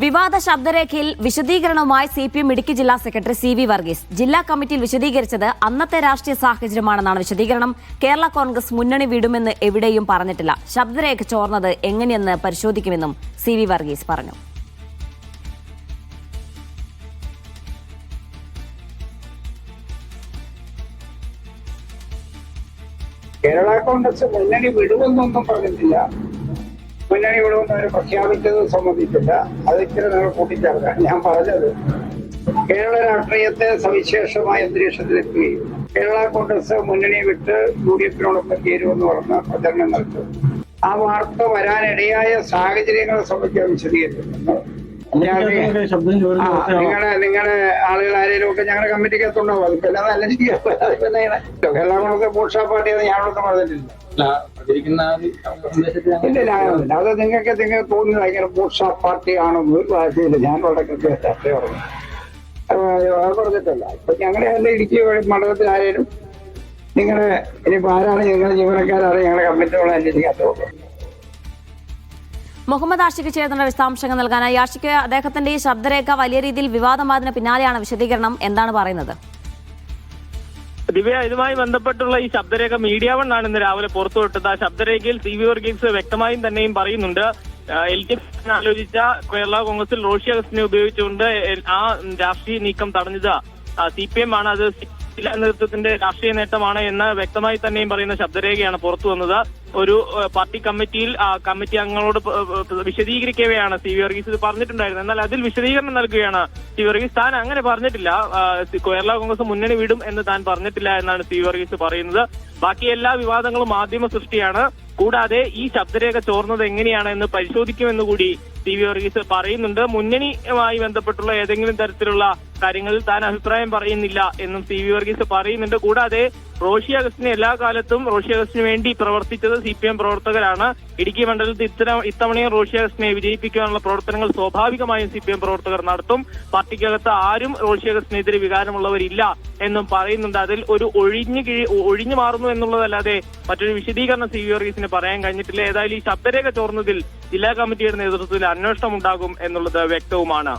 വിവാദ ശബ്ദരേഖയിൽ വിശദീകരണവുമായി CPM ഇടുക്കി ജില്ലാ സെക്രട്ടറി CV വർഗീസ്. ജില്ലാ കമ്മിറ്റിയിൽ വിശദീകരിച്ചത് അന്നത്തെ രാഷ്ട്രീയ സാഹചര്യമാണെന്നാണ് വിശദീകരണം. കേരള കോൺഗ്രസ് മുന്നണി വിടുമെന്ന് എവിടെയും പറഞ്ഞിട്ടില്ല. ശബ്ദരേഖ ചോർന്നത് എങ്ങനെയെന്ന് പരിശോധിക്കുമെന്നും CV വർഗീസ് പറഞ്ഞു. കേരള കോൺഗ്രസ് മുന്നണി വിടുമെന്നൊന്നും പറഞ്ഞിട്ടില്ല. മുന്നണി വിടുമെന്ന് അവർ പ്രഖ്യാപിച്ചത് സംബന്ധിച്ചില്ല. അത് ഇച്ചിരി നിങ്ങൾ കൂട്ടിച്ചേർക്കാം. ഞാൻ പറഞ്ഞത് കേരള രാഷ്ട്രീയത്തെ സവിശേഷമായ അന്തരീക്ഷത്തിലെത്തുകയും കേരള കോൺഗ്രസ് മുന്നണി വിട്ട് UDF-നോടൊപ്പം ചേരുമെന്ന് പറഞ്ഞ പ്രചരണങ്ങൾക്ക് ആ വാർത്ത വരാനിടയായ സാഹചര്യങ്ങളെ സംബന്ധിച്ച് വിശദീകരിച്ചിട്ടുണ്ട്. നിങ്ങളുടെ ആളുകൾ ആരെങ്കിലും ഒക്കെ ഞങ്ങളുടെ കമ്മിറ്റിക്കകത്തുണ്ടാവും. അതിപ്പോ എല്ലാം നല്ല കേരള കോൺഗ്രസ് ബൂർഷാ പാർട്ടിയെന്ന് ഞാനൊന്നും പറഞ്ഞിട്ടില്ല. അത് നിങ്ങൾക്ക് തോന്നുന്നത് ഭയങ്കര ബൂർഷാ പാർട്ടി ആണെന്ന് ഒരു ഭാഷയില്ല. ഞാൻ വളരെ കൃത്യ ചർച്ച പറഞ്ഞു പറഞ്ഞിട്ടല്ല. ഇപ്പൊ ഞങ്ങളുടെ അല്ല ഇടുക്കി മണ്ഡലത്തിൽ ആരെങ്കിലും നിങ്ങളെ ഇനിയിപ്പോ ആരാണ് നിങ്ങളുടെ ജീവനക്കാരാണ് ഞങ്ങളുടെ കമ്മിറ്റിയോട് അന്വേഷിക്കാത്തത്. മുഹമ്മദ് ആഷിഖ് ചേർന്ന വിശദാംശങ്ങൾ നൽകാനായി. ആഷിഖ്, അദ്ദേഹത്തിന്റെ ഈ ശബ്ദരേഖ വലിയ രീതിയിൽ വിവാദമായതിന് പിന്നാലെയാണ് വിശദീകരണം. എന്താണ് പറയുന്നത്? ദിവ്യ, ഇതുമായി ബന്ധപ്പെട്ടുള്ള ഈ ശബ്ദരേഖ മീഡിയ വൺ ആണ് ഇന്ന് രാവിലെ പുറത്തുവിട്ടത്. ആ ശബ്ദരേഖയിൽ CV വർഗീസ് വ്യക്തമായും തന്നെയും പറയുന്നുണ്ട്, LDF ആലോചിച്ച കേരള കോൺഗ്രസിൽ റോഷി അഗസ്റ്റിനെ ഉപയോഗിച്ചുകൊണ്ട് ആ രാഷ്ട്രീയ നീക്കം തടഞ്ഞത് CPM ആണ്. അത് ജില്ലാ നേതൃത്വത്തിന്റെ രാഷ്ട്രീയ നേട്ടമാണ് എന്ന് വ്യക്തമായി തന്നെയും പറയുന്ന ശബ്ദരേഖയാണ് പുറത്തു വന്നത്. ഒരു പാർട്ടി കമ്മിറ്റിയിൽ കമ്മിറ്റി അംഗങ്ങളോട് വിശദീകരിക്കവെയാണ് CV വർഗീസ് ഇത് പറഞ്ഞിട്ടുണ്ടായിരുന്നത്. എന്നാൽ അതിൽ വിശദീകരണം നൽകുകയാണ് CV വർഗീസ്. താൻ അങ്ങനെ പറഞ്ഞിട്ടില്ല, കേരള കോൺഗ്രസ് മുന്നണി വിടും എന്ന് താൻ പറഞ്ഞിട്ടില്ല എന്നാണ് CV വർഗീസ് പറയുന്നത്. ബാക്കി എല്ലാ വിവാദങ്ങളും മാധ്യമ സൃഷ്ടിയാണ്. കൂടാതെ ഈ ശബ്ദരേഖ ചോർന്നത് എങ്ങനെയാണ് എന്ന് പരിശോധിക്കുമെന്ന് കൂടി CV വർഗീസ് പറയുന്നുണ്ട്. മുന്നണിയുമായി ബന്ധപ്പെട്ടുള്ള ഏതെങ്കിലും തരത്തിലുള്ള കാര്യങ്ങളിൽ താൻ അഭിപ്രായം പറയുന്നില്ല എന്നും CV വർഗീസ് പറയുന്നുണ്ട്. കൂടാതെ റോഷി അഗസ്റ്റിനെ എല്ലാ കാലത്തും റോഷി അഗസ്റ്റിന് വേണ്ടി പ്രവർത്തിച്ചത് CPM പ്രവർത്തകരാണ്. ഇടുക്കി മണ്ഡലത്തിൽ ഇത്തവണയും റോഷി അഗസ്റ്റിനെ വിജയിപ്പിക്കാനുള്ള പ്രവർത്തനങ്ങൾ സ്വാഭാവികമായും CPM പ്രവർത്തകർ നടത്തും. പാർട്ടിക്കകത്ത് ആരും റോഷി അഗസ്റ്റിനെതിരെ വികാരമുള്ളവരില്ല എന്നും പറയുന്നുണ്ട്. അതിൽ ഒരു ഒഴിഞ്ഞു മാറുന്നു എന്നുള്ളതല്ലാതെ മറ്റൊരു വിശദീകരണം CV വർഗീസിന് പറയാൻ കഴിഞ്ഞിട്ടില്ല. ഏതായാലും ഈ ശബ്ദരേഖ ചോർന്നതിൽ ജില്ലാ കമ്മിറ്റിയുടെ നേതൃത്വത്തിൽ അന്വേഷണം ഉണ്ടാകും എന്നുള്ളത് വ്യക്തവുമാണ്.